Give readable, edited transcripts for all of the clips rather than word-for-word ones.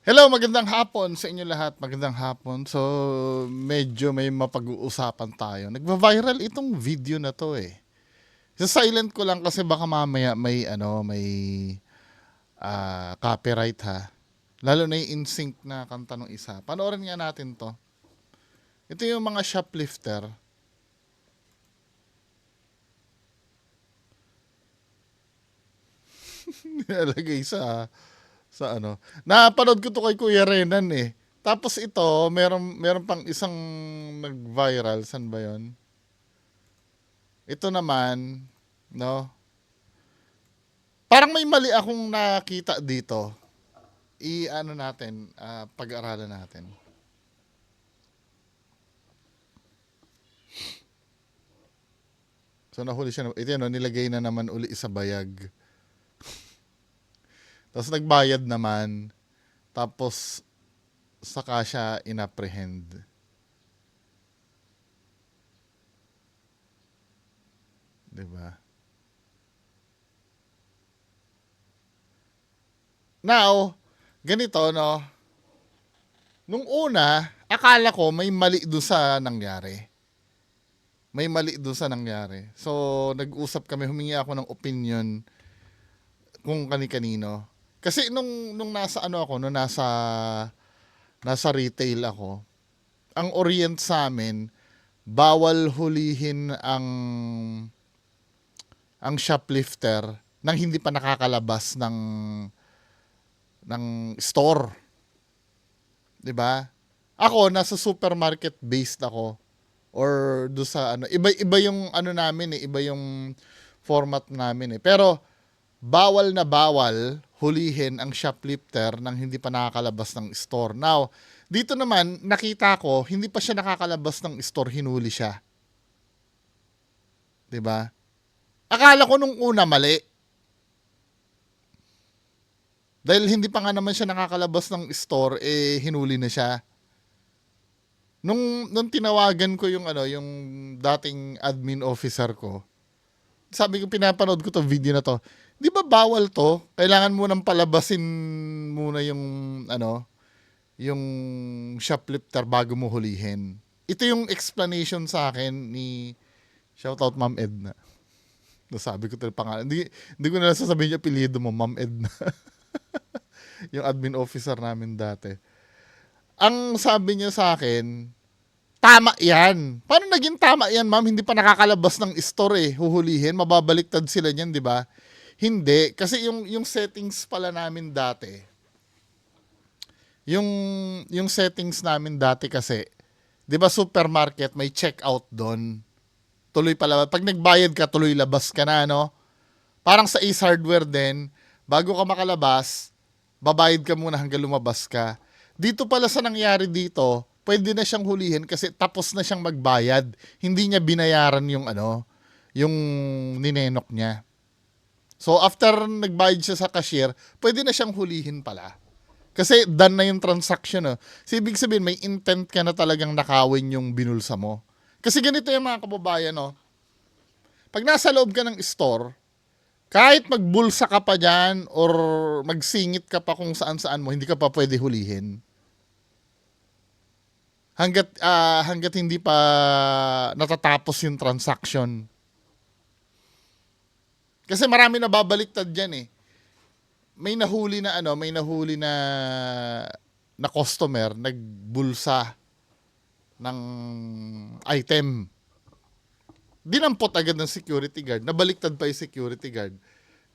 Hello, magandang hapon sa inyo lahat. Magandang hapon. So, medyo may mapag-uusapan tayo. Nagva-viral itong video na to eh. Sa silent ko lang kasi baka mamaya may copyright ha. Lalo na yung in-sync na kanta ng isa. Panoorin nga natin to. Ito yung mga shoplifter. Nilalagay sa ano. Napanood ko to kay Kuya Renan eh. Tapos ito, meron pang isang nag-viral. San ba yon? Ito naman, no? Parang may mali akong nakita dito. I-ano natin, pag-aralan natin. So nahuli siya. Ito yan, no, nilagay na naman uli sa bayag. Tapos nagbayad naman. Tapos saka siya inapprehend. 'Di ba? Now, ganito no. Nung una, akala ko may mali doon sa nangyari. May mali doon sa nangyari. So, nag-usap kami, humingi ako ng opinion kung kani-kanino. Kasi nung nasa ano ako, nung nasa retail ako, ang orient sa amin, bawal hulihin ang shoplifter nang hindi pa nakakalabas ng store, 'di ba? Ako nasa supermarket based ako or do sa ano, iba yung ano namin eh, iba yung format namin eh. Pero bawal na bawal hulihin ang shoplifter nang hindi pa nakakalabas ng store. Now, dito naman nakita ko hindi pa siya nakakalabas ng store, hinuli siya, 'di ba? Akala ko nung una mali. Dahil hindi pa nga naman siya nakakalabas ng store, eh hinuli na siya. Nung tinawagan ko yung ano, yung dating admin officer ko, sabi ko, pinapanood ko to video na to. Di ba bawal to? Kailangan mo nang palabasin muna yung ano, yung shoplifter bago mo hulihin. Ito yung explanation sa akin ni shoutout Ma'am Edna. Sabi ko talaga pangalan. Hindi ko na sasabihin yung apelyido mo, Ma'am Edna. Yung admin officer namin dati. Ang sabi niya sa akin, tama yan. Paano naging tama yan, ma'am? Hindi pa nakakalabas ng store eh. Huhulihin, mababaliktad sila niyan, di ba? Hindi. Kasi yung settings pala namin dati, yung, yung settings namin dati kasi, di ba supermarket, may checkout doon. Tuloy pala. Pag nagbayad ka, tuloy labas ka na, no? Parang sa Ace Hardware din, bago ka makalabas, babayad ka muna hanggang lumabas ka. Dito pala sa nangyari dito, pwede na siyang hulihin kasi tapos na siyang magbayad. Hindi niya binayaran yung ano, yung ninenok niya. So after nagbayad siya sa cashier, pwede na siyang hulihin pala. Kasi done na yung transaction. Oh. So ibig sabihin, may intent ka na talagang nakawin yung binulsa mo. Kasi ganito yung mga kababayan, no? Pag nasa loob ka ng store, kahit magbulsa ka pa dyan or magsingit ka pa kung saan-saan mo, hindi ka pa pwede hulihin. Hanggat hindi pa natatapos yung transaction. Kasi marami na babaliktad dyan eh. May nahuli na customer nagbulsa ng item. Dinampot agad ng security guard. Nabaliktad pa yung security guard.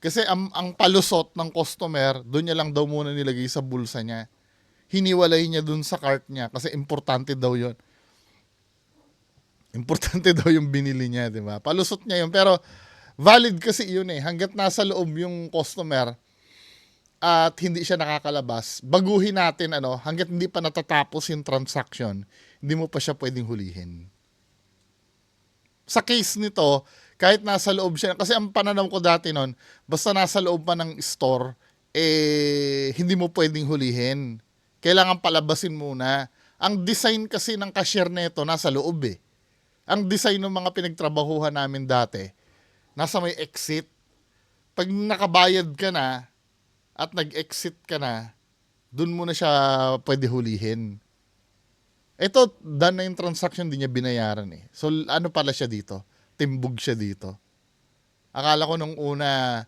Kasi ang palusot ng customer, doon niya lang daw muna nilagay sa bulsa niya. Hiniwalay niya doon sa cart niya kasi importante daw yon. Importante daw yung binili niya, di ba? Palusot niya yun. Pero valid kasi yun eh. Hanggat nasa loob yung customer at hindi siya nakakalabas, baguhin natin ano, hanggat hindi pa natatapos yung transaction, hindi mo pa siya pwedeng hulihin. Sa case nito, kahit nasa loob siya, kasi ang pananaw ko dati nun, basta nasa loob pa ng store, hindi mo pwedeng hulihin. Kailangan palabasin muna. Ang design kasi ng cashier nito, nasa loob eh. Ang design ng mga pinagtrabahuhan namin dati, nasa may exit. Pag nakabayad ka na, at nag-exit ka na, Doon mo na siya pwede hulihin. Ito, done na yung transaction, di niya binayaran eh. So, ano pala siya dito? Timbog siya dito. Akala ko nung una,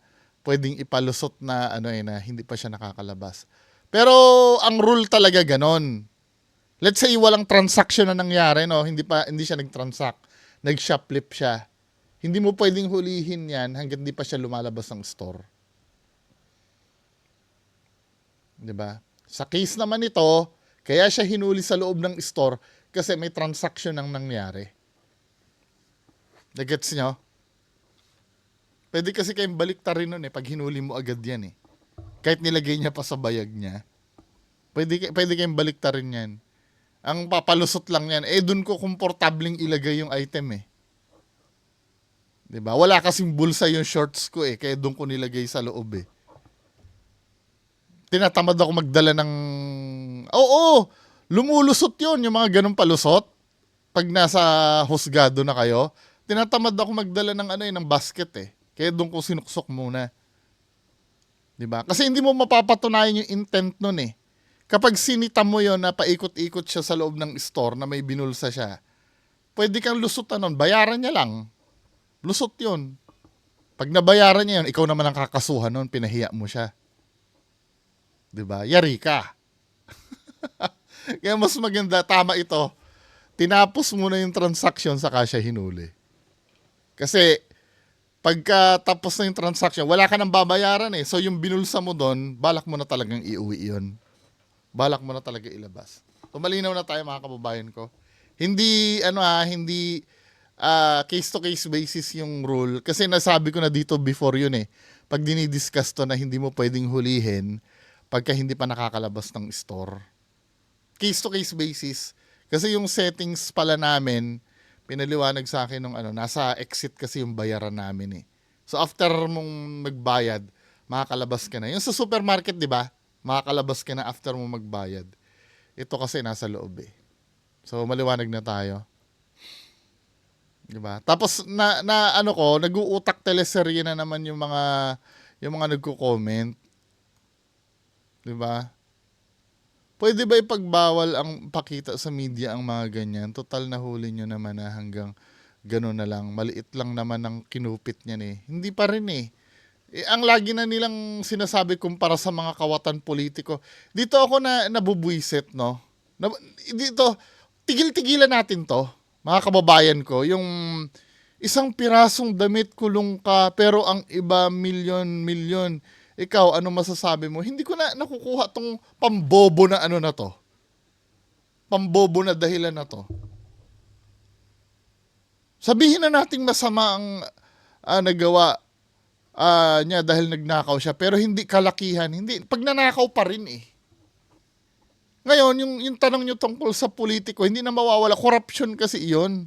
pwedeng ipalusot na, na hindi pa siya nakakalabas. Pero, ang rule talaga ganon. Let's say, walang transaction na nangyari, no? Hindi siya nag-transact. Nag-shoplift siya. Hindi mo pwedeng hulihin yan hanggang di pa siya lumalabas ng store. 'Di ba? Sa case naman ito, kaya siya hinuli sa loob ng store kasi may transaction nang nangyari. Nagets nyo? Pwede kasi kayong baliktarin nun pag hinuli mo agad yan Kahit nilagay niya pa sa bayag niya. Pwede kayong baliktarin yan. Ang papalusot lang yan, dun ko komportabling ilagay yung item 'Di ba? Wala kasing bulsa yung shorts ko kaya dun ko nilagay sa loob Tinatamad ako magdala ng... Oo, lumulusot yun, yung mga ganun palusot. Pag nasa husgado na kayo, tinatamad ako magdala ng ng basket Kaya doon ko sinuksok muna. 'Di ba? Kasi hindi mo mapapatunayan yung intent nun Kapag sinita mo yon na paikot-ikot siya sa loob ng store na may binulsa siya, pwede kang lusutan nun, bayaran niya lang. Lusot yun. Pag nabayaran niya yun, ikaw naman ang kakasuhan nun, pinahiya mo siya. 'Di ba? Yari ka. Kaya mas maganda, tama ito. Tinapos muna yung transaction saka siya hinuli. Kasi pagka tapos na yung transaction, wala ka nang babayaran So yung binulsa mo doon, balak mo na talagang iuwi yun. Balak mo na talaga ilabas. So malinaw na tayo mga kababayan ko. Hindi hindi case to case basis yung rule kasi nasabi ko na dito before yun Pag dinidiscuss to na hindi mo pwedeng hulihin pagka hindi pa nakakalabas ng store. Case to case basis. Kasi yung settings pala namin, pinaliwanag sa akin nung nasa exit kasi yung bayaran namin So after mong magbayad, makakalabas ka na. Yung sa supermarket, 'di ba? Makakalabas ka na after mo magbayad. Ito kasi nasa loob So maliwanag na tayo. 'Di ba? Tapos nag-uutak teleserye na naman yung mga nagko-comment. 'Di ba? Pwede ba ipagbawal ang pakita sa media ang mga ganyan? Total nahuli nyo naman na hanggang gano'n na lang. Maliit lang naman ang kinupit niyan Hindi pa rin ang lagi na nilang sinasabi kumpara sa mga kawatan politiko. Dito ako nabubwisit, no? Dito, tigil-tigilan natin to, mga kababayan ko. Yung isang pirasong damit kulong ka, pero ang iba milyon-milyon. Ikaw, ano masasabi mo? Hindi ko na nakukuha tong pambobo na na to. Pambobo na dahilan na to. Sabihin na nating masama ang nagawa niya dahil nagnakaw siya, pero hindi kalakihan. Hindi. Pag nanakaw pa rin Ngayon, yung tanong nyo tungkol sa politiko, hindi na mawawala. Corruption kasi iyon.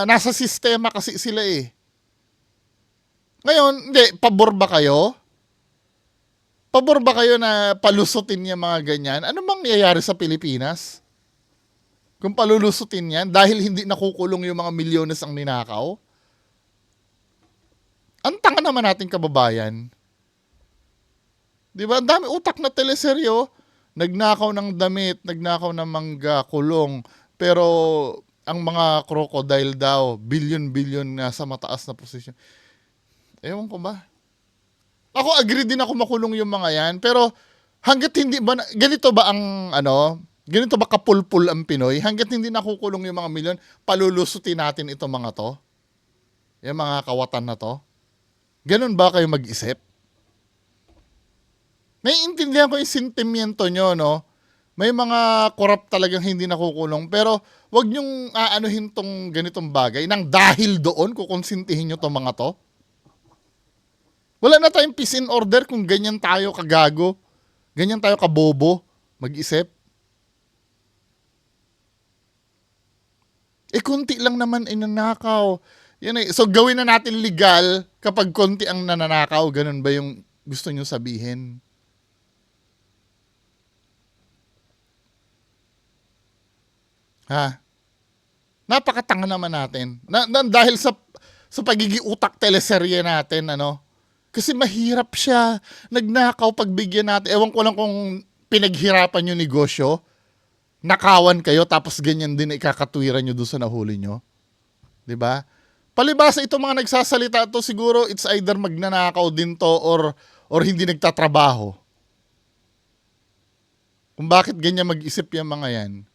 Nasa sistema kasi sila Ngayon, hindi, pabor ba kayo? Pabor ba kayo na palusutin niya mga ganyan? Ano mangyayari sa Pilipinas? Kung palulusutin yan, dahil hindi nakukulong yung mga milyones ang ninakaw? Ang tanga naman nating kababayan. Di ba? Ang dami utak na teleseryo. Nagnakaw ng damit, nagnakaw ng mangga, kulong. Pero ang mga crocodile daw, billion-billion na sa mataas na posisyon. Ewan ko ba? Ako agree din ako makulong yung mga yan, pero hangga't hindi ba, ganito ba ang ganito ba kapulpul ang Pinoy? Hangga't hindi nakukulong yung mga milyon, palulusutin natin itong mga to? Yung mga kawatan na to? Ganun ba kayo mag-isip? Naiintindihan ko yung sentimiento nyo, no? May mga corrupt talagang hindi nakukulong, pero wag nyong aanuhin tong ganitong bagay nang dahil doon kukonsintihin nyo tong mga to. Wala na tayong peace and order kung ganyan tayo kagago. Ganyan tayo kabobo. Mag-isip. Konti lang naman nanakaw. Yan So gawin na natin legal kapag konti ang nananakaw. Ganun ba yung gusto nyo sabihin? Ha? Napakatanga naman natin. Dahil sa pagiging utak teleserye natin, Kasi mahirap siya. Nagnakaw pagbigyan natin. Ewan ko lang kung pinaghirapan yung negosyo. Nakawan kayo tapos ganyan din ikakatwiran nyo doon sa nahuli nyo. 'Di ba? Palibasa itong mga nagsasalita to, siguro it's either magnanakaw din to or hindi nagtatrabaho. Kung bakit ganyan mag-isip yung mga yan.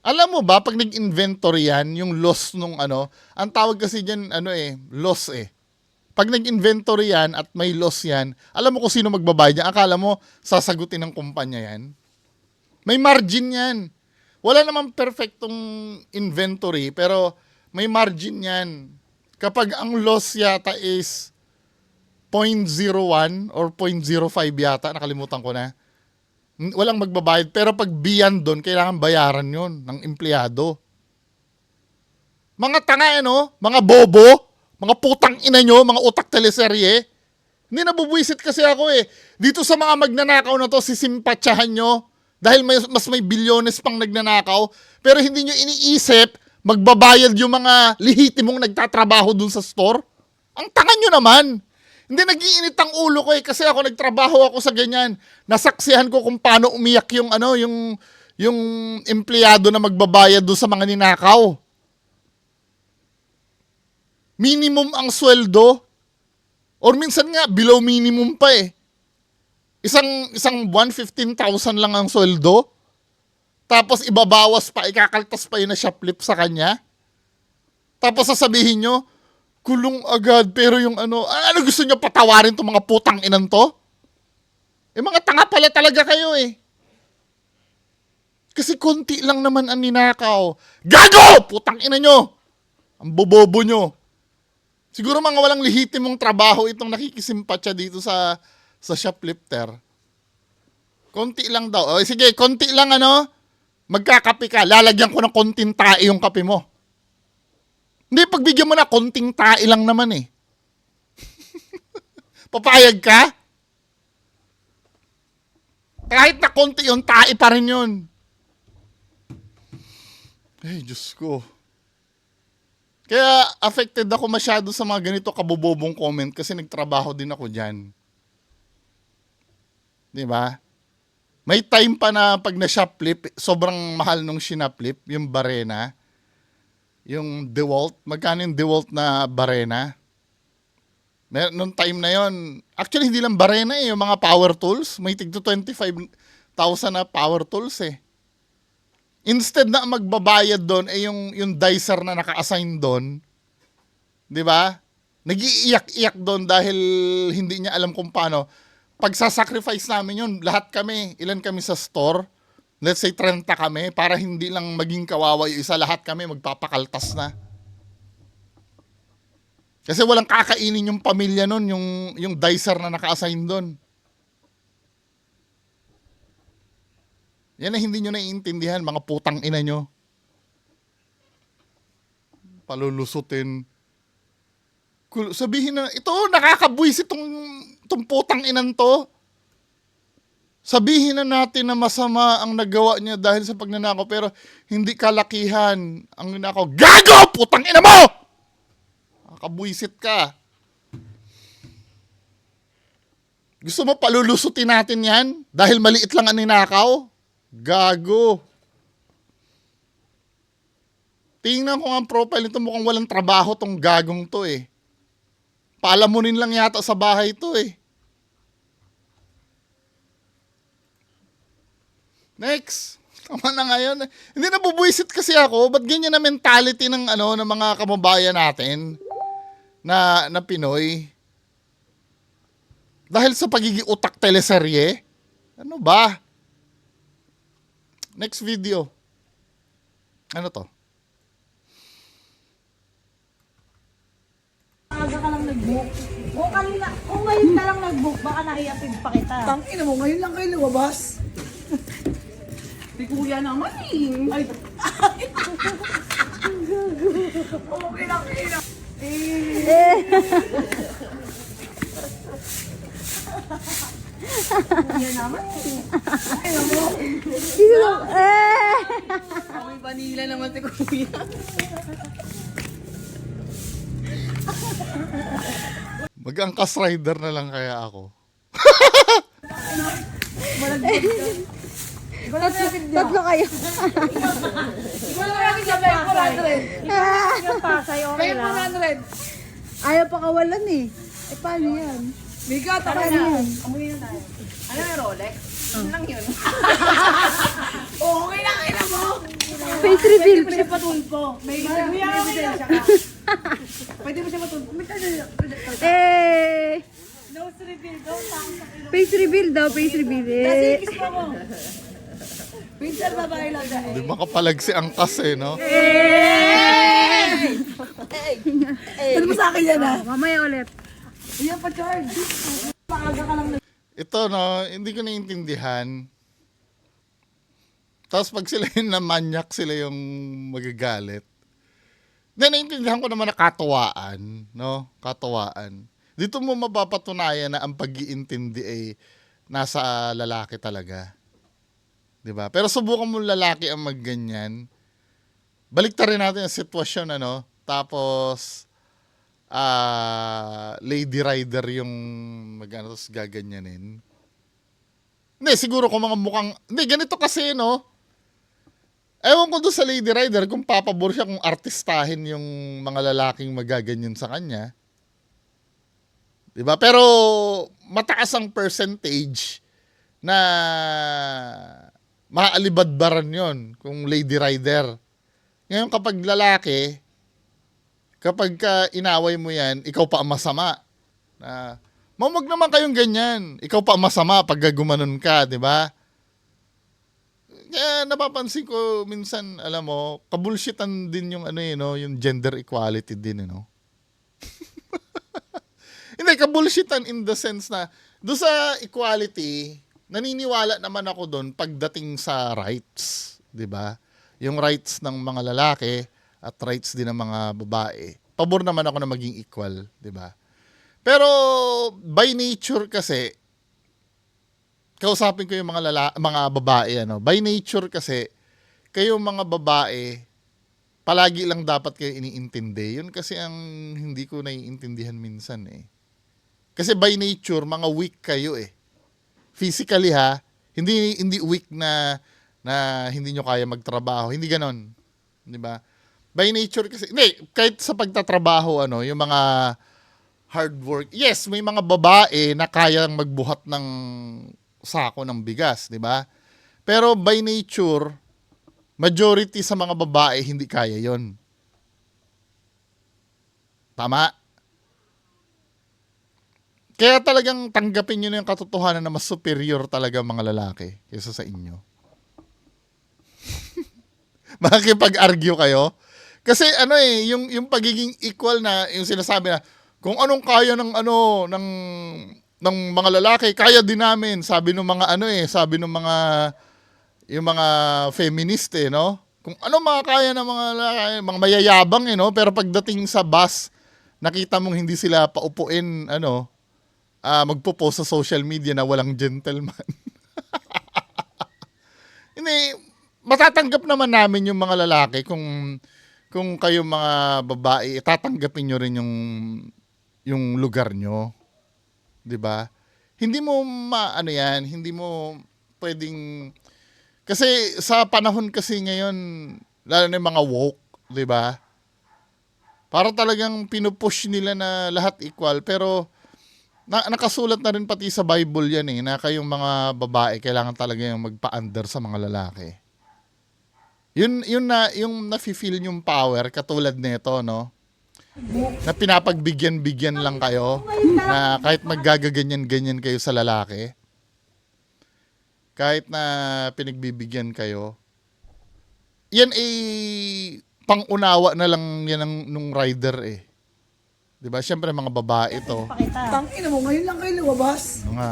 Alam mo ba, pag nag-inventory yan, yung loss nung ang tawag kasi dyan, loss eh. Pag nag-inventory yan at may loss yan, alam mo kung sino magbabayad yan. Akala mo, sasagutin ng kumpanya yan. May margin yan. Wala namang perfectong inventory, pero may margin yan. Kapag ang loss yata is 0.01 or 0.05 yata, nakalimutan ko na, walang magbabayad. Pero pag beyond doon, kailangan bayaran yon ng empleyado. Mga tanga, mga bobo, mga putang ina nyo, mga utak teleserye. Hindi nabubwisit kasi ako eh. Dito sa mga magnanakaw na to, sisimpatsahan nyo. Dahil mas may bilyones pang nagnanakaw. Pero hindi nyo iniisip, magbabayad yung mga lehitimong nagtatrabaho dun sa store. Ang tanga nyo naman. Hindi nag-iinit ang ulo ko eh. Kasi ako nagtrabaho ako sa ganyan. Nasaksihan ko kung paano umiyak yung empleyado na magbabayad dun sa mga ninakaw. Minimum ang sweldo. Or minsan nga, below minimum pa eh. Isang buwan, 15,000 lang ang sweldo. Tapos ibabawas pa, ikakaltas pa yun na shoplift sa kanya. Tapos sasabihin nyo, kulong agad, pero yung ano gusto nyo patawarin tong mga putang inan to? Mga tanga pala talaga kayo eh. Kasi konti lang naman ang ninakaw. Gago! Putang ina nyo! Ang bobobo nyo. Siguro mga walang lehitimong trabaho itong nakikisimpatya dito sa shoplifter. Konti lang daw. O, sige, konti lang magkakape ka. Lalagyan ko ng konting tae yung kape mo. Hindi, pagbigyan mo na, konting tae lang naman eh. Papayag ka? Kahit na konti yung tae pa rin yun. Ay, Diyos ko. Kaya affected ako masyado sa mga ganito kabobobong comment kasi nagtrabaho din ako dyan. Di ba? May time pa na pag na-shoplift, sobrang mahal nung shinaplip, yung Barena. Yung DeWalt. Magkano yung DeWalt na Barena? Noong time na yon, actually hindi lang Barena eh, yung mga power tools. May tig to 25,000 na power tools eh. Instead na magbabayad doon yung dicer na naka-assign doon, 'di ba? Nag-iiyak-iyak doon dahil hindi niya alam kung paano. Pagsasacrifice namin yun, lahat kami, ilan kami sa store, let's say 30 kami, para hindi lang maging kawawa yung isa, lahat kami magpapakaltas na. Kasi walang kakainin yung pamilya nun, yung dicer na naka-assign doon. Yan na hindi nyo naiintindihan, mga putang ina nyo. Palulusutin. Sabihin na, ito, nakakabwisit itong putang inan to. Sabihin na natin na masama ang nagawa niya dahil sa pagnanakaw, pero hindi kalakihan ang ninakaw. Gago! Putang ina mo! Nakakabwisit ka. Gusto mo palulusutin natin yan? Dahil maliit lang ang ninakaw? Gago. Tingnan ko nga ang profile nito, mukhang walang trabaho tong gagong to eh. Paalamunin lang yata sa bahay to eh. Next. Tama na ngayon. Hindi nabubuisit kasi ako. Ba't ganyan na mentality ng mga kababayan natin na Pinoy? Dahil sa pagiging utak teleserye? Ano ba? Next video. Ano to? Aga ka lang nag-book. Kung ngayon ka lang nag-book, baka naiapid pa kita. Tangina mo, ngayon lang kayo lumabas. Si kuya naman eh. Ay. Okay lang, okay lang. Kuya naman eh. Ay, mo. May vanilla naman si kuya. Mag-angkas rider na lang kaya ako. Tatlo kayo. Ikaw na namin sa 400. Yung Pasay, okay Kaya lang. 400. Ayaw pa kawalan eh. Eh, paano yan? Mika, taka Paano na. yan? Amuyin na tayo. Ano yung Rolex? Ano lang yun? Okay na, kaya mo. Face reveal. Pwede mo siya patulpo. May ebidensya ka. Pwede mo siya patulpo. Eh! Nose reveal daw, tama sa ilong. Face reveal daw, face reveal. Kasi Eh! kiss mo. Pinsan babae lang dahil. Di makapalag si angkas eh, no? Pwede mo sa akin yan ah. Mamaya ulit. Iyan pa, Charles. Maaga ka lang Ito, no, hindi ko naiintindihan. Tapos pag sila yung namanyak, sila yung magagalit. Then, naiintindihan ko naman na katuwaan, no? Katuwaan. Dito mo mapapatunayan na ang pag-iintindi ay nasa lalaki talaga. 'Di ba? Pero subukan mo lalaki ang magganyan. Baliktarin natin ang sitwasyon, ano? Tapos, lady rider yung magano, tapos gaganyanin. Hindi, siguro kung mga mukhang, hindi, ganito kasi, no? Ewan ko doon sa lady rider kung papabor siya kung artistahin yung mga lalaking magaganyan sa kanya. Diba? Pero mataas ang percentage na maalibadbaran yon kung lady rider. Ngayon kapag lalaki, kapag ka inaway mo yan, ikaw pa ang masama. Mamag naman kayong ganyan. Ikaw pa ang masama pag gumanon ka, di ba? Kaya napapansin ko minsan, alam mo, kabulshitan din yung ano no, yung gender equality din, no. Hindi, kabulshitan in the sense na doon sa equality, naniniwala naman ako doon pagdating sa rights, 'di ba? Yung rights ng mga lalaki at rights din ng mga babae. Pabor naman ako na maging equal, 'di ba? Pero by nature kasi kausapin ko yung mga babae, ano. By nature kasi kayo mga babae palagi lang dapat kayo iniintindi. Yun kasi ang hindi ko naiintindihan minsan eh. Kasi by nature, mga weak kayo eh. Physically ha, hindi weak na hindi nyo kaya magtrabaho. Hindi ganon. Di ba? By nature kasi, hindi, kahit sa pagtatrabaho, ano, yung mga hard work. Yes, may mga babae na kayang magbuhat ng sako ng bigas, di ba? Pero by nature, majority sa mga babae hindi kaya yon. Tama? Kaya talagang tanggapin nyo na yung katotohanan na mas superior talaga mga lalaki kaysa sa inyo. Makikipag-argue kayo. Kasi ano eh, yung pagiging equal na, yung sinasabi na, kung anong kaya ng mga lalaki, kaya din namin. Sabi ng mga sabi ng mga, yung mga feminist eh, no? Kung ano mga kaya ng mga lalaki, mga mayayabang eh, no? Pero pagdating sa bus, nakita mong hindi sila paupuin, magpo-post sa social media na walang gentleman. Hindi, matatanggap naman namin yung mga lalaki kung kayo mga babae, tatanggapin nyo rin yung lugar nyo. 'Di ba? Hindi mo hindi mo pwedeng, kasi sa panahon kasi ngayon, lalo na yung mga woke, 'di ba? Para talagang pinupush nila na lahat equal, pero nakasulat na rin pati sa Bible yan eh, na kayong mga babae kailangan talaga yung magpa-under sa mga lalaki. Yun yung nafe-feel yung power katulad nito, no? Na pinapagbigyan-bigyan lang kayo, na kahit maggagaganyan-ganyan kayo sa lalaki, kahit na pinagbibigyan kayo, yan ay pang-unawa na lang yan nung rider eh. 'Di ba? Siyempre mga babae to. Tangina mo, ngayon lang kayo lumabas. Mga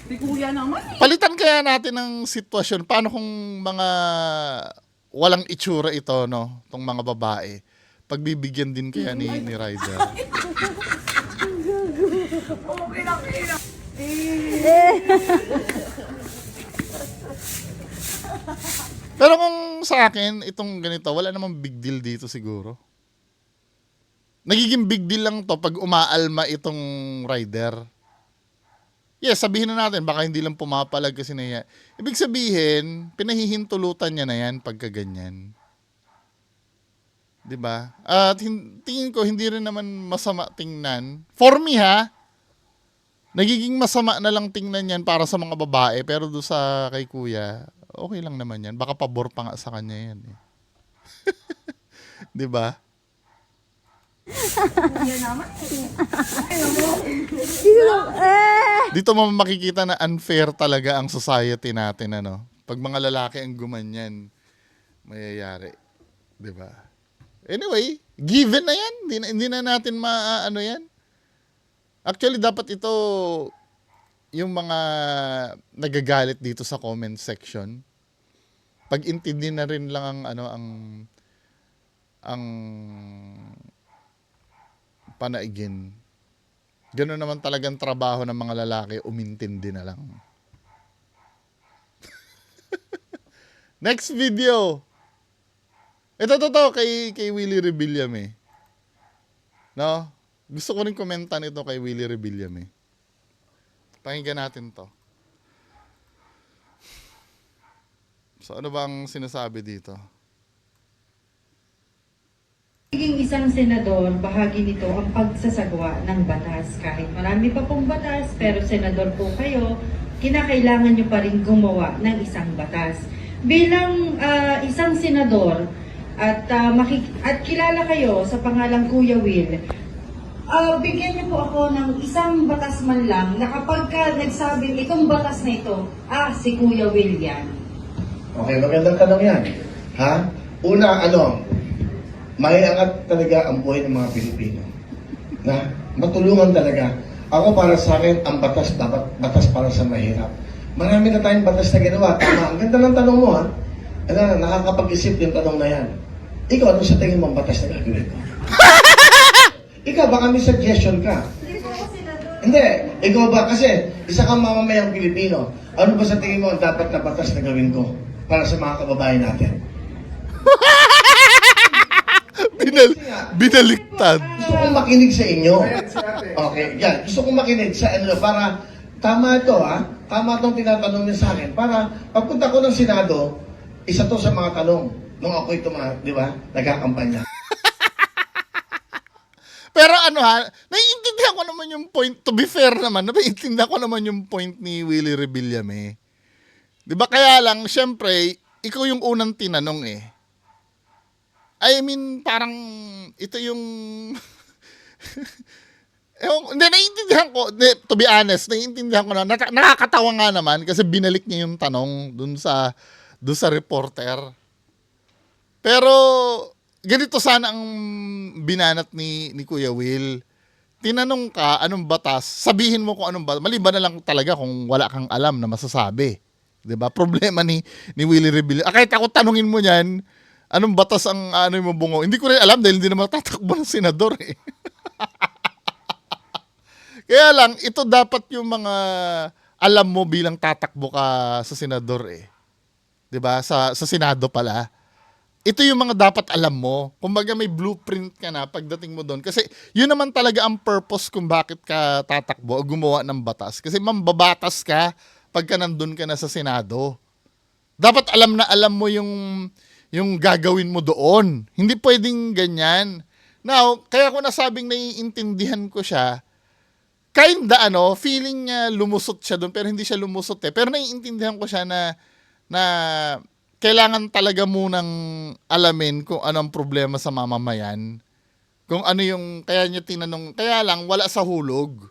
Di kuya naman eh. Palitan kaya natin ng sitwasyon. Paano kung mga walang itsura ito, no? Tong mga babae. Pagbibigyan din kaya ni rider. Okay lang, okay lang. Pero kung sa akin, itong ganito, wala namang big deal dito siguro. nagiging big deal lang to pag umaalma itong rider. Yes, sabihin na natin, baka hindi lang pumapalag kasi na yan. Ibig sabihin, pinahihintulutan niya na yan pagka ganyan. Diba? At tingin ko, hindi rin naman masama tingnan. For me ha, nagiging masama na lang tingnan yan para sa mga babae, pero doon sa kay kuya, okay lang naman yan. Baka pabor pa nga sa kanya yan eh. Diba? Kuya naman. Dito mo makikita na unfair talaga ang society natin, ano? Pag mga lalaki ang gumanyan, mayayari. 'Di ba? Anyway, given na yan. Hindi na natin maano yan. Actually, dapat ito yung mga nagagalit dito sa comment section. Pag-intindi na rin lang ang ano ang panaigin. Gano'n naman talagang trabaho ng mga lalaki, umintindi na lang. Next video. Ito kay Willie Rebillame eh. No? Gusto ko rin komenta nito kay Willie Rebillame eh. Pakinggan natin to. So ano bang sinasabi dito? Pagiging isang senador, bahagi nito ang pagsasagawa ng batas. Kahit marami pa pong batas, pero senador po kayo, kinakailangan nyo pa rin gumawa ng isang batas. Bilang isang senador, at kilala kayo sa pangalang Kuya Will, bigyan niyo po ako ng isang batas man lang na kapag ka nagsabing itong batas na ito, si Kuya Will yan. Okay, magandang tanong yan. Ha? Una, may angat talaga ang buhay ng mga Pilipino. Na matulungan talaga. Ako para sa akin, ang batas dapat batas para sa mahirap. Marami na tayong batas na ginawa. Tama. Ang ganda ng tanong mo, ha? Nakakapag-isip yung tanong na yan. Ikaw, ano sa tingin mo ang batas na gagawin ko? Ikaw, baka may suggestion ka. Hindi. Ikaw ba? Kasi isa kang mamamayang Pilipino. Ano ba sa tingin mo ang dapat na batas na gawin ko para sa mga kababayan natin? Binaliktad. Gusto kong makinig sa inyo. Okay, yan. Gusto kong makinig sa para tama ito, ha? Tama itong tinatanong niya sa akin. Para pagpunta ko ng Senado, isa to sa mga tanong nung ako'y di ba, nagkakampanya. Pero naiintindihan ko naman yung point, to be fair naman, naiintindihan ko naman yung point ni Willie Rebillame. Di ba kaya lang, syempre, ikaw yung unang tinanong eh. I mean, parang ito yung... Hindi, naiintindihan ko. To be honest, naiintindihan ko na. Nakakatawa nga naman kasi binalik niya yung tanong dun sa reporter. Pero, ganito sana ang binanat ni Kuya Will. Tinanong ka, anong batas? Sabihin mo kung anong batas. Maliban na lang talaga kung wala kang alam na masasabi. 'Di ba? Problema ni Willie Rebillame. Kahit ako tanungin mo niyan, anong batas ang mo bungo? Hindi ko rin alam dahil hindi naman tatakbo ng senador eh. Kaya lang, ito dapat yung mga alam mo bilang tatakbo ka sa senador eh. 'Di ba? Sa Senado pala. Ito yung mga dapat alam mo. Kumbaga may blueprint ka na pagdating mo doon. Kasi yun naman talaga ang purpose kung bakit ka tatakbo o gumawa ng batas. Kasi mambabatas ka pagka nandun ka na sa Senado. Dapat alam mo yung gagawin mo doon. Hindi pwedeng ganyan. Now, kaya ko nasabing naiintindihan ko siya, feeling niya lumusot siya doon, pero hindi siya lumusot eh. Pero naiintindihan ko siya na kailangan talaga munang alamin kung anong problema sa mamamayan. Kung ano yung, kaya niya tinanong, kaya lang wala sa hulog.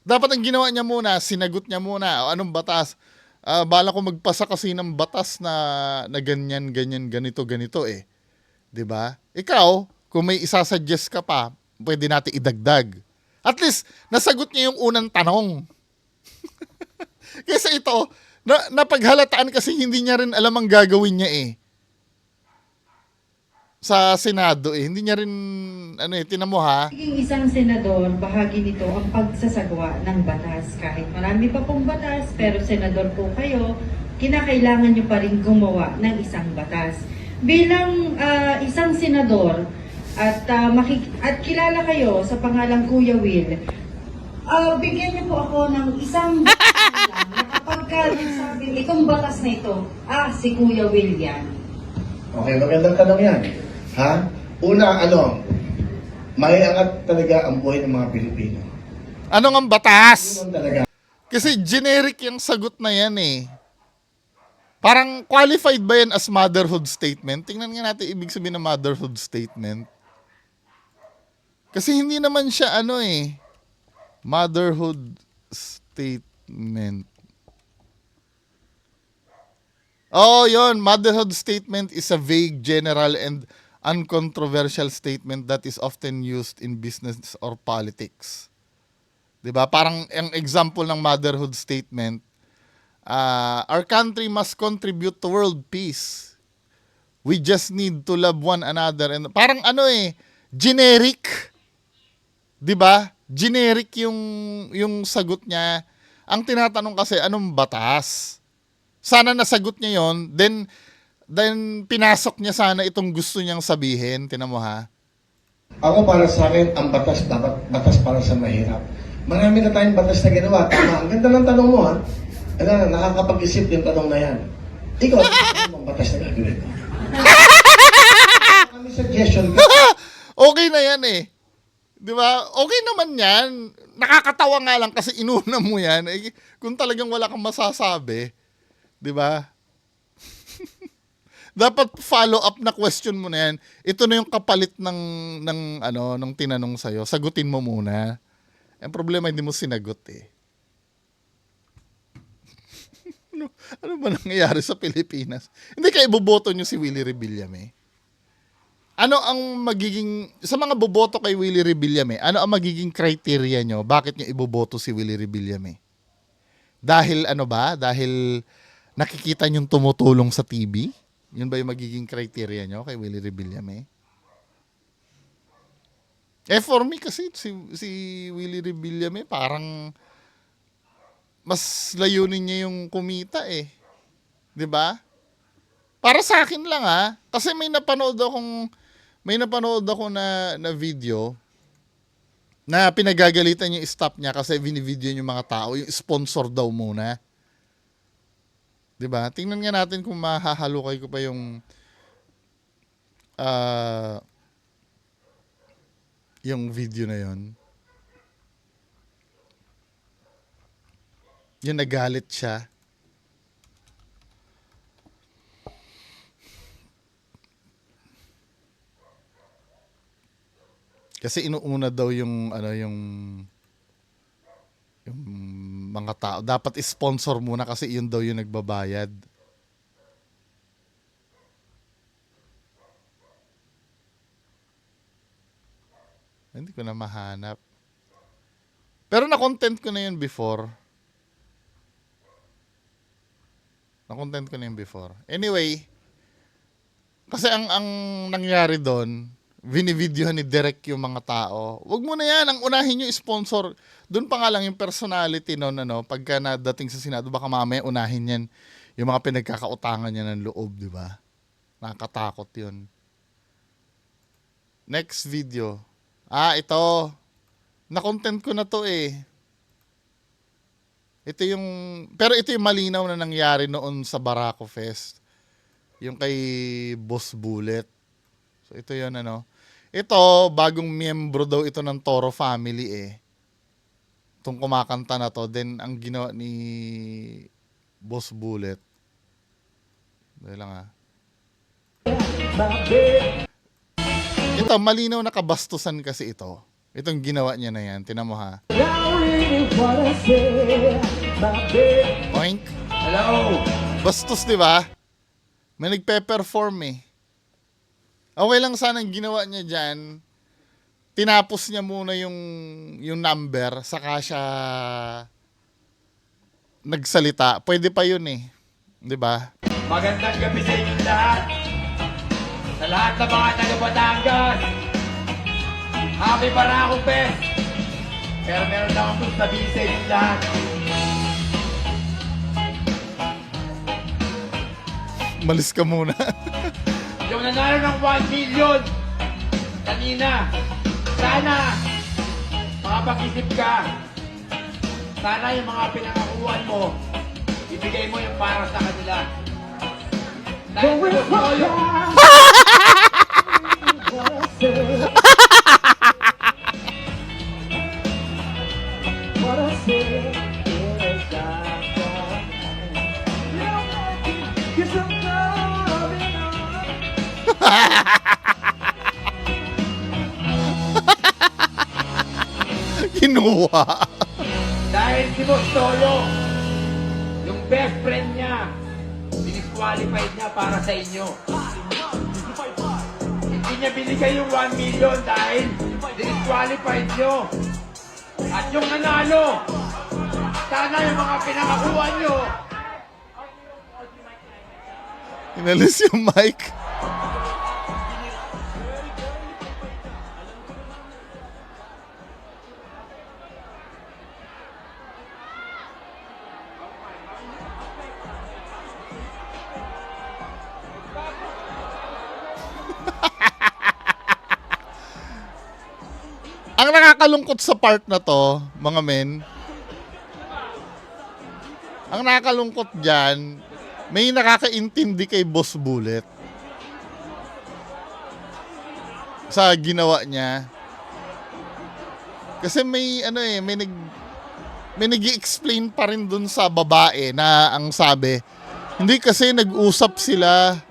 Dapat ang ginawa niya muna, sinagot niya muna, anong batas? Bala ko magpasa kasi ng batas na ganyan, ganito eh. 'Di ba? Ikaw, kung may isasuggest ka pa, pwede natin idagdag. At least, nasagot niya yung unang tanong. Kaysa ito, napaghalataan kasi hindi niya rin alam ang gagawin niya eh. Sa Senado eh. Hindi niya rin, tinan mo ha. Pagiging isang senador, bahagi nito ang pagsasagawa ng batas. Kahit marami pa pong batas, pero senador po kayo, kinakailangan nyo pa rin gumawa ng isang batas. Bilang isang senador, at at kilala kayo sa pangalang Kuya Will, bigyan niyo po ako ng isang lang na kapag nagsabing itong batas na ito, si Kuya Will yan. Okay, magandang tanong yan. Ha? Una, may angat talaga ang buhay ng mga Pilipino. Ano ang batas? Ano talaga? Kasi generic yung sagot na yan eh. Parang qualified ba yan as motherhood statement? Tingnan nga natin ibig sabihin ng motherhood statement. Kasi hindi naman siya motherhood statement. Oh, yon. Motherhood statement is a vague, general, and uncontroversial statement that is often used in business or politics. 'Di ba? Parang ang example ng motherhood statement, our country must contribute to world peace. We just need to love one another. And parang generic. 'Di ba? Generic yung sagot niya. Ang tinatanong kasi anong batas? Sana nasagot niya yon, then pinasok niya sana itong gusto niyang sabihin. Tingnan mo ha. Ako para sa akin, ang batas dapat batas para sa mahirap. Marami na tayong batas na ginawa. Tama. Ang ganda ng tanong mo, ha? Nakakapag-isip yung tanong na yan. Ikaw, ano ang batas na gagawin mo? Kami suggestion ka. Okay na yan eh. Di ba? Okay naman yan. Nakakatawa nga lang kasi inuna mo yan. Kung talagang wala kang masasabi, di ba? Dapat follow up na question mo na yan. Ito na yung kapalit ng tinanong sa'yo. Sagutin mo muna. Ang problema, hindi mo sinagot eh. Ano ba nangyayari sa Pilipinas? Hindi kayo iboboto nyo si Willie Rebillame? Ano ang magiging, sa mga boboto kay Willie Rebillame, ano ang magiging criteria nyo? Bakit nyo iboboto si Willie Rebillame? Dahil Dahil nakikita nyo tumutulong sa TV? Yun ba yung magiging criteria nyo kay Willie Rebillame? For me kasi, si Willie Rebillame parang mas layunin niya yung kumita eh. 'Di ba? Para sa akin lang kasi may napanood ako na video na pinagagalitan yung staff niya kasi binivideo yung mga tao, yung sponsor daw muna. 'Di ba? Tingnan nga natin kung mahahalukay ko pa yung video na yon. Yung nagalit siya. Kasi inuuna daw yung mga tao. Dapat sponsor muna kasi yun daw yung nagbabayad. Hindi ko na mahanap. Pero na-content ko na yun before. Anyway, kasi ang nangyari doon, binivideohan ni Derek yung mga tao. Wag mo na yan, ang unahin yung sponsor. Doon pa nga lang yung personality noon, pagka nadating sa Senado, baka mamaya unahin yan yung mga pinagkakautangan niya ng loob, di ba? Nakakatakot yun. Next video. Ito. Na-content ko na to eh. Ito yung malinaw na nangyari noon sa Barako Fest. Yung kay Boss Bullet. So ito yun Ito, bagong miyembro daw ito ng Toro family eh. Itong kumakanta na to. Then ang ginawa ni Boss Bullet. Dahil lang Ito, malinaw na kabastusan kasi ito. Itong ginawa niya na yan. Tinan mo ha. Oink. Hello. Bastos, di ba? May nagpe-perform eh. Okay lang sana ang ginawa niya dyan. Tinapos niya muna yung number, saka siya nagsalita. Pwede pa yun eh. Di ba? Magandang gabi sa inyo lahat. Sa lahat ng mga taga-Batangas. Happy Barako Fest. Pero meron lang akong sabihin sa inyo lahat. Malis ka muna. Yung nanalo ng 1 million kanina, sana makapag-isip ka. Sana yung mga pinangakuan mo, ibigay mo yung para sa kanila. Dahil gusto ko yun. Kinuha. Dahil si Boss Toyo, yung best friend niya, disqualified niya para sa inyo. Hindi niya binigay yung 1 million dahil disqualified nyo. At yung nanalo, sana yung mga pinakakuha nyo, Inalis yung mic. Ang nakakalungkot sa part na to, mga men, ang nakakalungkot dyan, may nakakaintindi kay Boss Bullet sa ginawa niya. Kasi may ano eh, may nag-i-explain pa rin dun sa babae na ang sabi, hindi kasi nag-usap sila.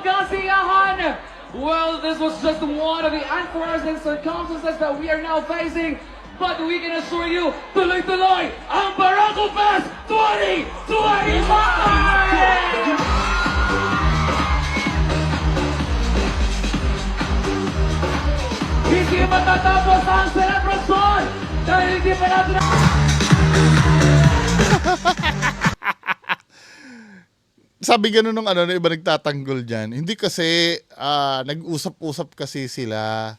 Kasiyahan! Well, this was just one of the unforeseen circumstances that we are now facing. But we can assure you, tuloy-tuloy ang Barangay Fest 2025! Hindi matatapos ang selebrasyon dahil hindi pa natin Sabi ganun nung ano, iba nagtatanggol dyan. Hindi kasi nag-usap-usap kasi sila.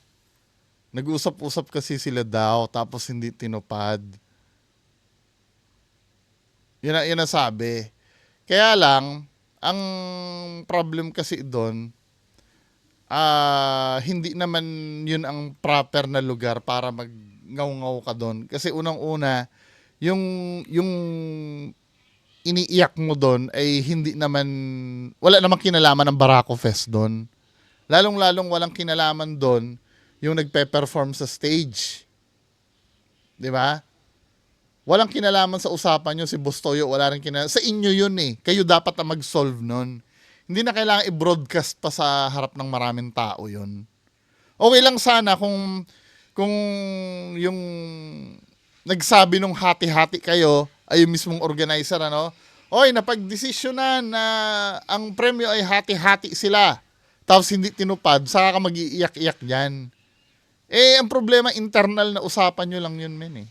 Nag-usap-usap kasi sila daw, tapos hindi tinupad. Yan ang sabi. Kaya lang, ang problem kasi doon, hindi naman yun ang proper na lugar para mag-ngaw-ngaw ka doon. Kasi unang-una, yung iniiyak mo doon ay hindi naman, wala namang kinalaman ng Barako Fest doon. Lalong-lalong walang kinalaman doon yung nagpe-perform sa stage. Di ba? Walang kinalaman sa usapan nyo, si Boss Toyo, wala rin kinalaman. Sa inyo yun eh. Kayo dapat na mag-solve nun. Hindi na kailangan i-broadcast pa sa harap ng maraming tao yun. Okay lang sana kung yung nagsabi nung hati-hati kayo, ay yung mismong organizer, ano? Oy, napag-desisyonan na ang premyo ay hati-hati sila. Tapos hindi tinupad, saka ka mag-iiyak-iyak dyan. Eh, ang problema, internal na usapan nyo lang yun, men eh.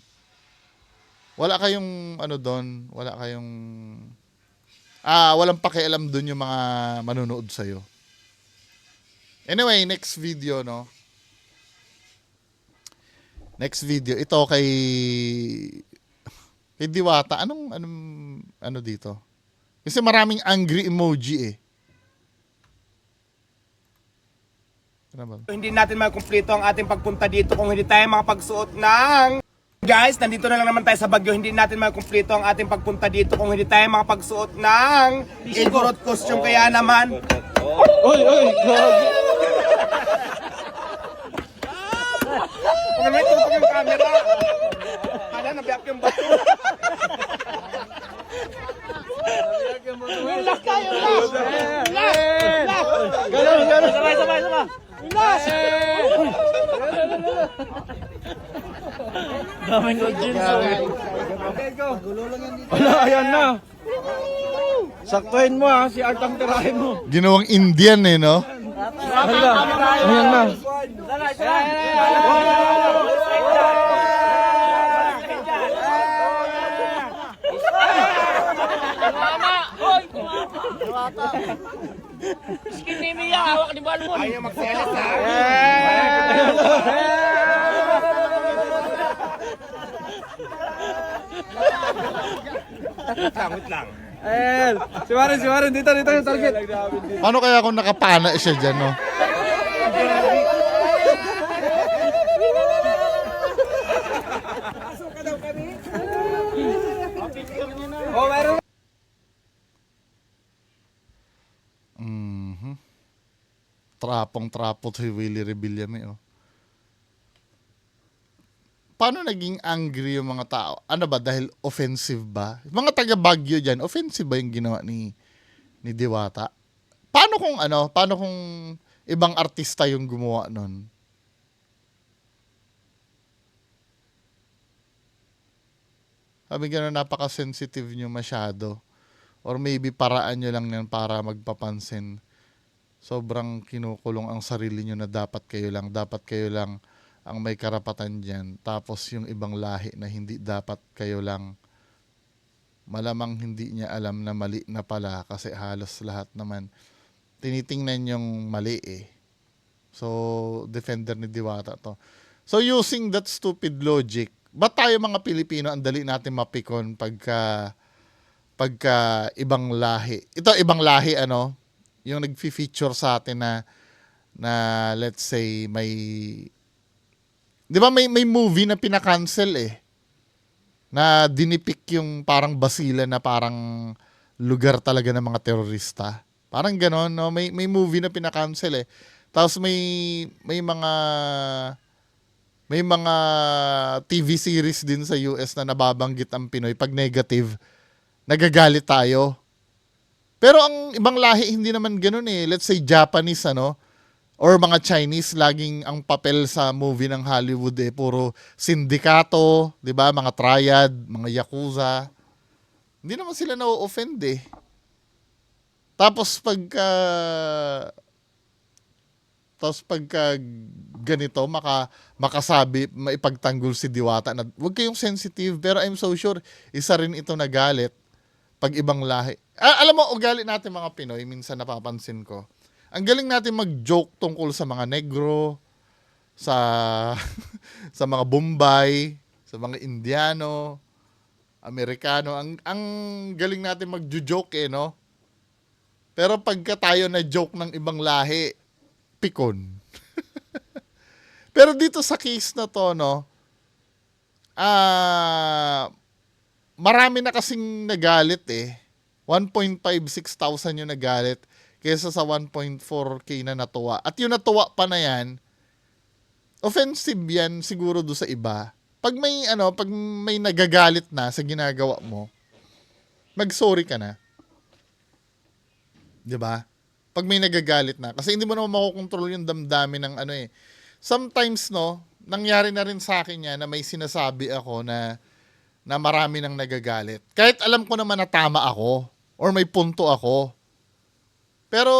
Wala kayong, ano doon, walang pakialam doon yung mga manunood sa'yo. Anyway, next video, no? Next video, ito kay Diwata. Anong dito? Kasi maraming angry emoji eh. Ano ba? Hindi natin makumpleto ang ating pagpunta dito kung hindi tayo makapagsuot ng... Guys, nandito na lang naman tayo sa Baguio. Hindi natin makumpleto ang ating pagpunta dito kung hindi tayo makapagsuot ng Igorot costume. Kaya naman... Huwag naman ito yung camera. Hala, nabiyak yung bato. Ulak tayo, ulak! Ulak! Gano'n. Sabay. Ulak! Daming audience. Wala, ayan na. Saktuhin mo ha, si Art ang tirahin mo. Ginawang Indian eh, no? Hala, ayan na. Ayaw magselas ha. Wait lang. Si Warren, dito yung target. Paano kaya kung nakapana siya dyan, no? Trapong-trapo si Willie Rebillame, oh. Paano naging angry yung mga tao? Ano ba? Dahil offensive ba? Mga taga Baguio dyan, offensive ba yung ginawa ni Diwata? Paano kung ibang artista yung gumawa nun? Sabi gano'n, napaka-sensitive nyo masyado. Or maybe paraan nyo lang yan para magpapansin. Sobrang kinukulong ang sarili nyo na dapat kayo lang ang may karapatan dyan. Tapos yung ibang lahi na hindi dapat kayo lang, malamang hindi niya alam na mali na pala kasi halos lahat naman tinitingnan yung mali eh. So, defender ni Diwata to. So, using that stupid logic, ba't tayo mga Pilipino ang dali natin mapikon pagka ibang lahi? Ito, ibang lahi, yung nag-feature sa atin na let's say, di ba may movie na pinakancel eh, na dinipik yung parang Basilan na parang lugar talaga ng mga terorista. Parang ganon, no? May movie na pinakancel eh. Tapos may mga TV series din sa US na nababanggit ang Pinoy. Pag negative, nagagalit tayo. Pero ang ibang lahi, hindi naman ganun eh. Let's say Japanese, or mga Chinese, laging ang papel sa movie ng Hollywood eh, puro sindikato, di ba? Mga triad, mga yakuza. Hindi naman sila na-offend eh. Tapos pagka ganito, makasabi, maipagtanggol si Diwata na huwag kayong sensitive, pero I'm so sure, isa rin ito na galit pag ibang lahi. Alam mo, ugali natin mga Pinoy, minsan napapansin ko, ang galing natin mag-joke tungkol sa mga negro, sa sa mga Bombay, sa mga Indiano, Amerikano. Ang galing natin mag-joke eh, no? Pero pagka tayo na joke ng ibang lahi, pikon. Pero dito sa case na to, marami na kasing nagalit eh. 1.56,000 yung nagalit kaysa sa 1.4K na natuwa. At yung natuwa pa na yan, offensive yan siguro do sa iba. Pag may nagagalit na sa ginagawa mo, mag-sorry ka na. 'Di ba? Pag may nagagalit na, kasi hindi mo naman makokontrol yung damdamin ng Sometimes nangyari na rin sa akin yan na may sinasabi ako na marami nang nagagalit. Kahit alam ko naman na tama ako or may punto ako. Pero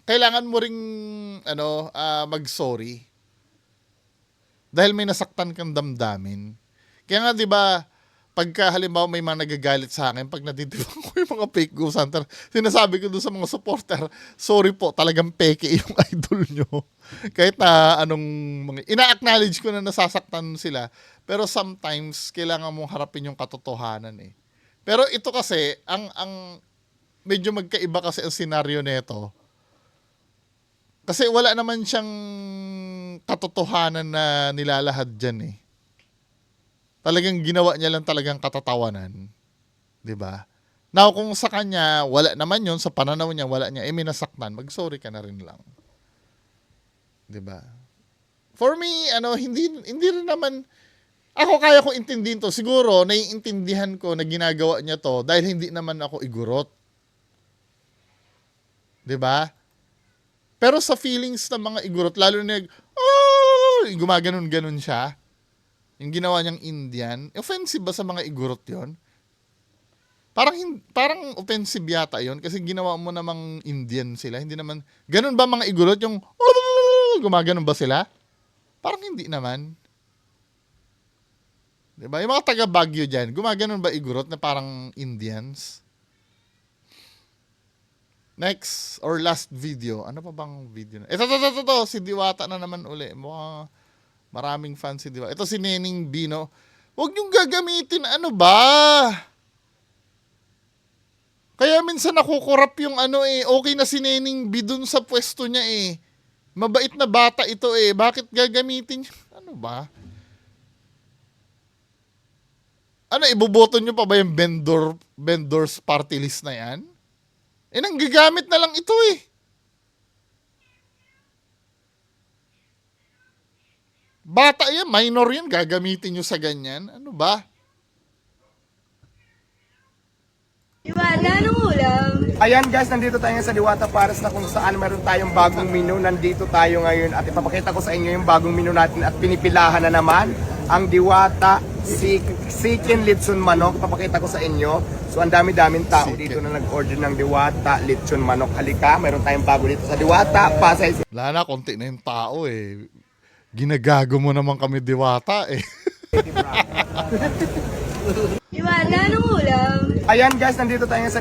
kailangan mo ring mag-sorry. Dahil may nasaktan kang damdamin. Kaya nga 'di ba, pagka halimbawa may mga nagagalit sa akin, pag natitibang ko yung mga fake ghost hunter, sinasabi ko doon sa mga supporter, sorry po, talagang peke yung idol nyo. Kahit na ina-acknowledge ko na nasasaktan sila, pero sometimes kailangan mong harapin yung katotohanan eh. Pero ito kasi, ang medyo magkaiba kasi ang senaryo nito. Kasi wala naman siyang katotohanan na nilalahad dyan eh. Talagang ginawa niya lang talagang katatawanan. 'Di ba? Now, kung sa kanya, wala naman yun, sa pananaw niya, wala niya, minasaktan, mag-sorry ka na rin lang. 'Di ba? For me, hindi rin naman, ako kaya ko intindihin to. Siguro, naiintindihan ko na ginagawa niya to dahil hindi naman ako igurot. 'Di ba? Pero sa feelings ng mga igurot, lalo na gumaganon-ganon siya, yung ginawa niyang Indian, offensive ba sa mga igurot yon? Parang offensive yata yon kasi ginawa mo namang Indian sila. Hindi naman, ganun ba mga igurot? Yung gumaganon ba sila? Parang hindi naman. Diba? Yung mga taga Baguio dyan, gumaganon ba igurot na parang Indians? Next or last video. Ano pa bang video na? Ito. Si Diwata na naman uli. Maraming fans si Diwata. Ito si Nening Bino. Huwag niyong gagamitin. Ano ba? Kaya minsan nakukurap yung okay na si Nening B dun sa pwesto niya eh. Mabait na bata ito eh. Bakit gagamitin niya? Ano ba? Iboboto niyo pa ba yung vendors party list na yan? Nanggagamit na lang ito eh. Bata yan, minor yan, gagamitin nyo sa ganyan. Ano ba? Ayan guys, nandito tayo sa Diwata Paris na kung saan meron tayong bagong menu. Nandito tayo ngayon at ipapakita ko sa inyo yung bagong menu natin at pinipilahan na naman ang Diwata Chicken Lechon Manok. Ipapakita ko sa inyo. So ang dami-daming tao dito na nag-order ng Diwata Lechon Manok. Halika, meron tayong bago dito sa Diwata Pasay. Wala na, konti na yung tao eh. Ginagago mo naman kami Diwata eh. Ayan guys, nandito tayo sa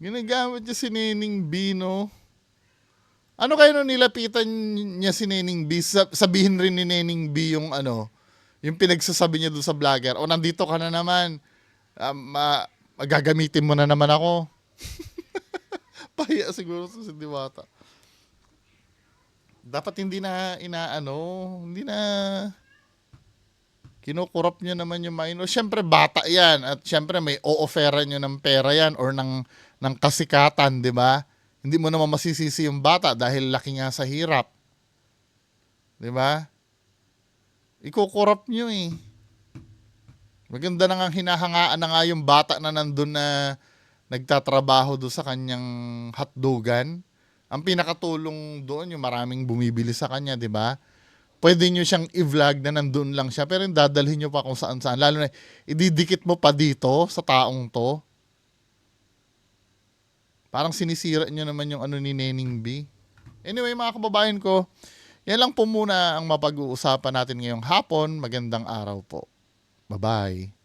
Ginagamit niya si Nening B, no? Ano kayo nung nilapitan niya si Nening B? Sabihin rin ni Nening B yung ano, yung pinagsasabi niya doon sa vlogger. O, nandito ka na naman. Gagamitin mo na naman ako. Pahiya siguro si Diwata. Dapat hindi na hindi na kinukurap nyo naman yung minor. Siyempre, bata yan. At siyempre, may o-offera nyo ng pera yan or ng kasikatan, di ba? Hindi mo naman masisisi yung bata dahil laki nga sa hirap. Di ba? Ikukurap nyo eh. Maganda na nga hinahangaan na nga yung bata na nandun na nagtatrabaho doon sa kanyang hotdogan. Ang pinakatulong doon, yung maraming bumibili sa kanya, di ba? Pwede nyo siyang i-vlog na nandun lang siya, pero dadalhin nyo pa kung saan-saan. Lalo na, ididikit mo pa dito sa taong to. Parang sinisira nyo naman yung ano ni Nening B. Anyway, mga kababayan ko, yan lang po muna ang mapag-uusapan natin ngayong hapon. Magandang araw po. Bye-bye.